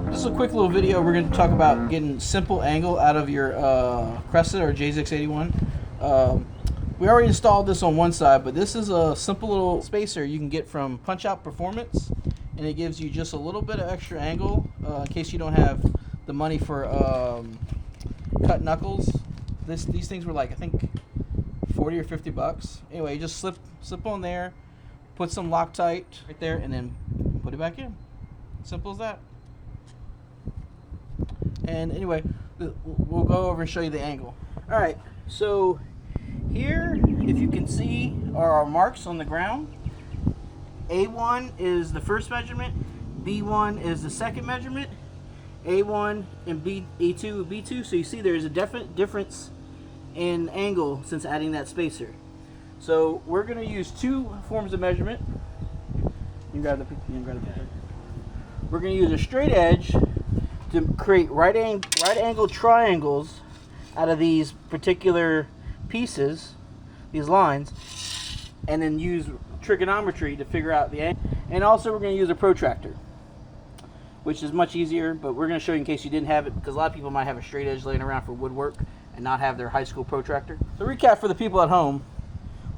This is a quick little video. We're going to talk about getting simple angle out of your Cressida or JZX81. We already installed this on one side, but this is a simple little spacer you can get from Punch Out Performance, and it gives you just a little bit of extra angle in case you don't have the money for cut knuckles. These things were like, I think, 40 or 50 bucks. Anyway, you just slip on there, put some Loctite right there, and then put it back in. Simple as that. And anyway, we'll go over and show you the angle. All right, so here, if you can see, are our marks on the ground. A1 is the first measurement, B1 is the second measurement, A1 and A2 B2. So you see there's a definite difference in angle since adding that spacer. So we're going to use two forms of measurement. You grab the picture. We're going to use a straight edge to create right angle triangles out of these particular pieces, these lines, and then use trigonometry to figure out the angle. And also we're going to use a protractor, which is much easier, but we're going to show you in case you didn't have it, because a lot of people might have a straight edge laying around for woodwork and not have their high school protractor. So recap for the people at home,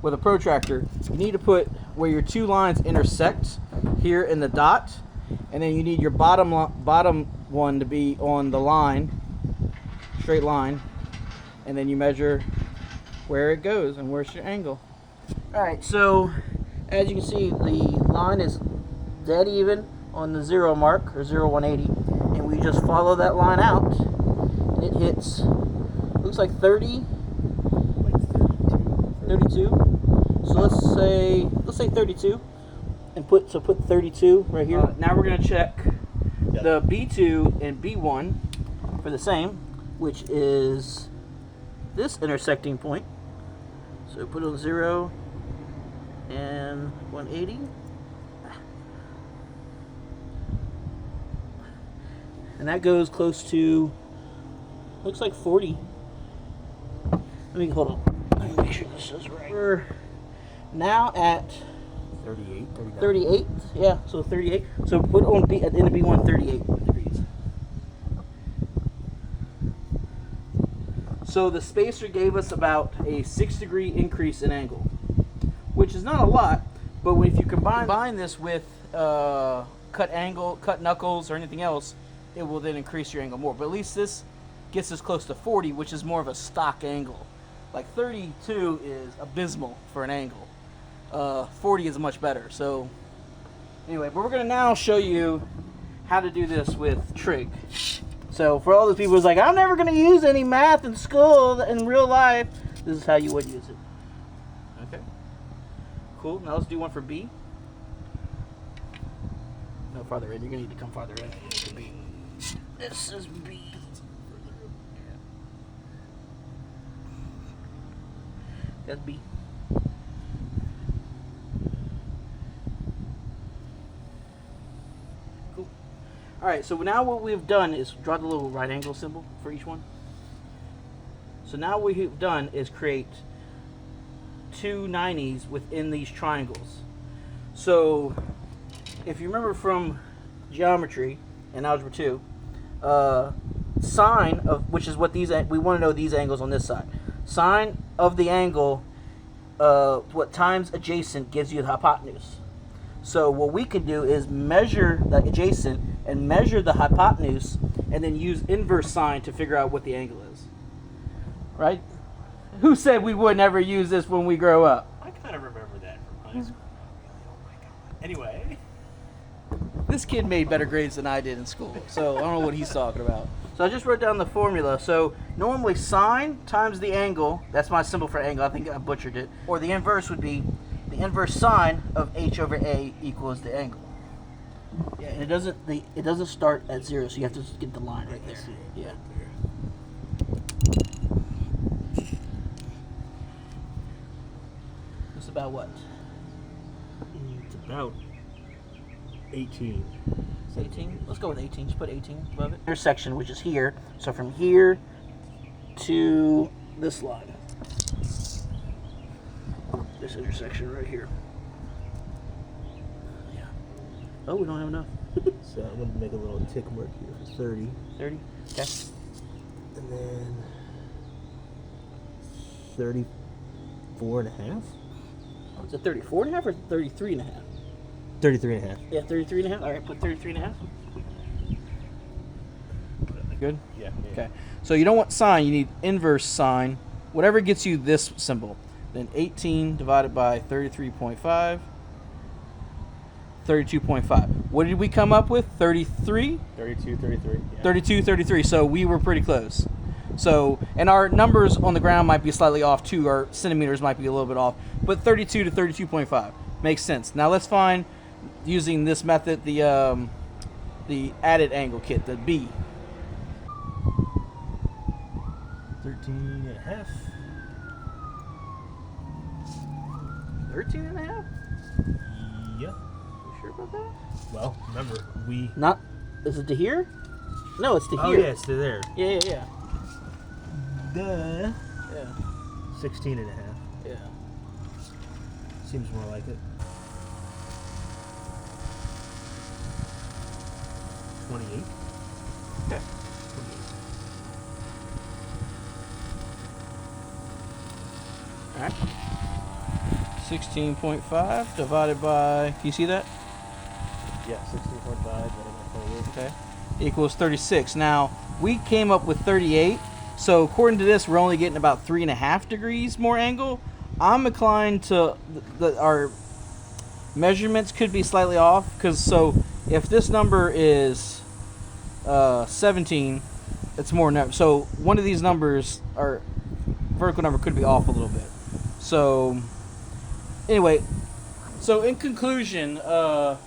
with a protractor, you need to put where your two lines intersect here in the dot, and then you need your bottom one to be on the line, straight line, and then you measure where it goes and where's your angle. Alright, so as you can see, the line is dead even on the 0 mark, or 0, 180, and we just follow that line out, and it hits, looks like 30, 32. So let's say 32, and put 32 right here. Now we're gonna check the B2 and B1 for the same, which is this intersecting point. So put on 0 and 180. And that goes close to, looks like 40. Let me, hold on. Let me make sure this is right. We're now at 38, yeah, so 38. So put on B at the end of B1, 38 degrees. So the spacer gave us about a 6-degree increase in angle, which is not a lot, but if you combine this with cut knuckles or anything else, it will then increase your angle more. But at least this gets us close to 40, which is more of a stock angle. Like 32 is abysmal for an angle. 40 is much better. So anyway, but we're going to now show you how to do this with trig. So for all those people who's like, I'm never going to use any math in school in real life, this is how you would use it. Okay, cool. Now let's do one for B. No, farther in. You're going to need to come farther in to B. This is B. That's B. Cool. Alright, so now what we've done is draw the little right angle symbol for each one. So now what we've done is create two 90s within these triangles. So if you remember from geometry in Algebra 2, sine of, which is what these, we want to know these angles on this side. Sine of the angle, what times adjacent gives you the hypotenuse. So what we can do is measure the adjacent and measure the hypotenuse, and then use inverse sine to figure out what the angle is. Right? Who said we would never use this when we grow up? I kind of remember that from high school. Oh my god. Anyway. This kid made better grades than I did in school, so I don't know what he's talking about. So I just wrote down the formula. So normally sine times the angle, that's my symbol for angle, I think I butchered it. Or the inverse would be the inverse sine of h over a equals the angle. Yeah, and it doesn't start at 0, so you have to just get the line right there. Yeah. It's about what? It's about 18. It's 18? Let's go with 18. Just put 18 above it. Intersection, which is here. So from here to this line. This intersection right here. Yeah. Oh, we don't have enough. So I'm going to make a little tick mark here for 30. 30. Okay. And then 34 and a half? Is it 34 and a half or 33 and a half? 33 and a half. Yeah, 33 and a half. All right, put 33 and a half. Good? Yeah. Okay. So you don't want sine, you need inverse sine. Whatever gets you this symbol. Then 18 divided by 33.5. 32.5. What did we come up with? 33? 32, 33. Yeah. 32, 33. So we were pretty close. So, and our numbers on the ground might be slightly off too. Our centimeters might be a little bit off. But 32 to 32.5 makes sense. Now let's find, using this method, the added angle kit, the B. 13 and a half. 13 and a half? Yeah. You sure about that? Well, remember, we... Not, is it to here? No, it's to Oh, here. yeah, it's to there. Yeah. Duh. Yeah. 16 and a half. Yeah. Seems more like it. 28. Okay. 28. All right. 16.5 divided by, can you see that? Yeah, 16.5 divided by 28. Okay. Equals 36. Now, we came up with 38. So according to this, we're only getting about 3.5 degrees more angle. I'm inclined to our measurements could be slightly off, because so if this number is 17, it's more so one of these numbers, our vertical number, could be off a little bit. So anyway, so in conclusion, the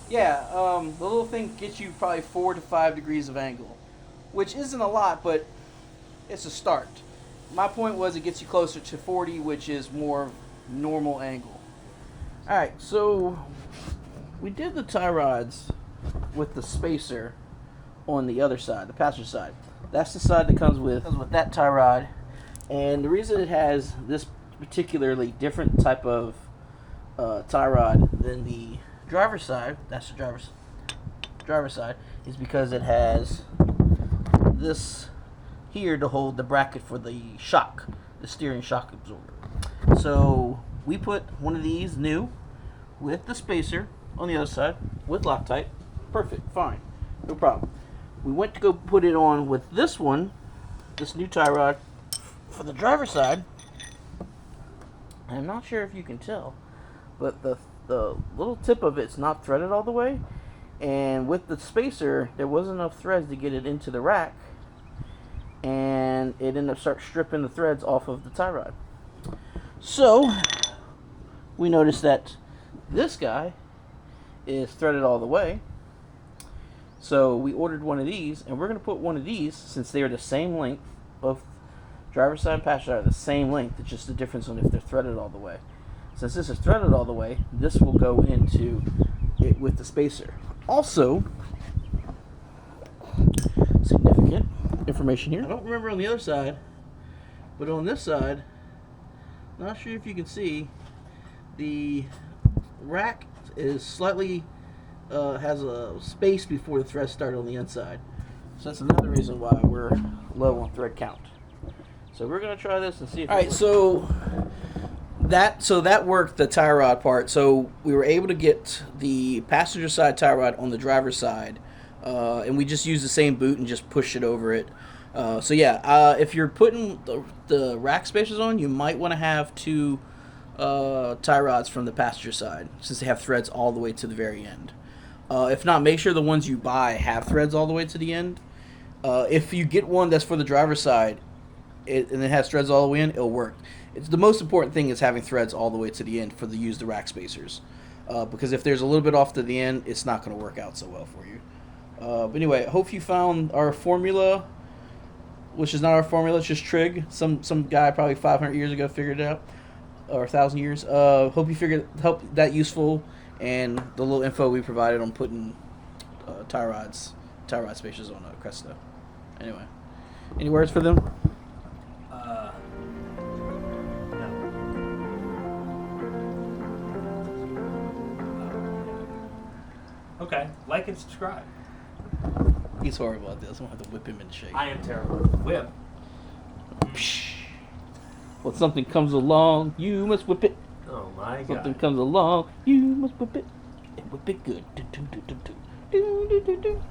little thing gets you probably 4 to 5 degrees of angle, which isn't a lot, but it's a start. My point was it gets you closer to 40, which is more normal angle. All right, so we did the tie rods with the spacer on the other side, the passenger side. That's the side that comes with that tie rod, and the reason it has this particularly different type of tie rod than the driver's side, that's the driver's side, is because it has this here to hold the bracket for the shock, the steering shock absorber. So we put one of these new with the spacer on the other side with Loctite. Perfect, fine, no problem. We went to go put it on with this one, this new tie rod for the driver's side. I'm not sure if you can tell, but the little tip of it's not threaded all the way, and with the spacer there wasn't enough threads to get it into the rack, and it ended up stripping the threads off of the tie rod. So we noticed that this guy is threaded all the way, so we ordered one of these, and we're going to put one of these, since they are the same length, both driver's side and passenger side are the same length, it's just the difference on if they're threaded all the way. Since this is threaded all the way, this will go into it with the spacer. Also, significant information here. I don't remember on the other side, but on this side, not sure if you can see, the rack is slightly has a space before the threads start on the inside. So that's another reason why we're low on thread count. So we're gonna try this and see if it works. So that worked, the tie rod part. So we were able to get the passenger side tie rod on the driver's side, and we just used the same boot and just pushed it over it. If you're putting the rack spacers on, you might want to have two tie rods from the passenger side, since they have threads all the way to the very end. If not, make sure the ones you buy have threads all the way to the end. If you get one that's for the driver's side, and it has threads all the way in, it'll work. It's the most important thing is having threads all the way to the end for the use the rack spacers, because if there's a little bit off to the end, it's not going to work out so well for you. But anyway, I hope you found our formula, which is not our formula, it's just trig. Some guy probably 500 years ago figured it out, or 1,000 years. Hope you help that useful, and the little info we provided on putting tie rod spacers on Cressida. Anyway, any words for them? Okay, like and subscribe. He's horrible at this. I'm gonna have to whip him into shape. I am terrible. Whip. When something comes along, you must whip it. Oh my god. Something comes along, you must whip it. And whip it good. Do, do, do, do, do. Do, do, do, do.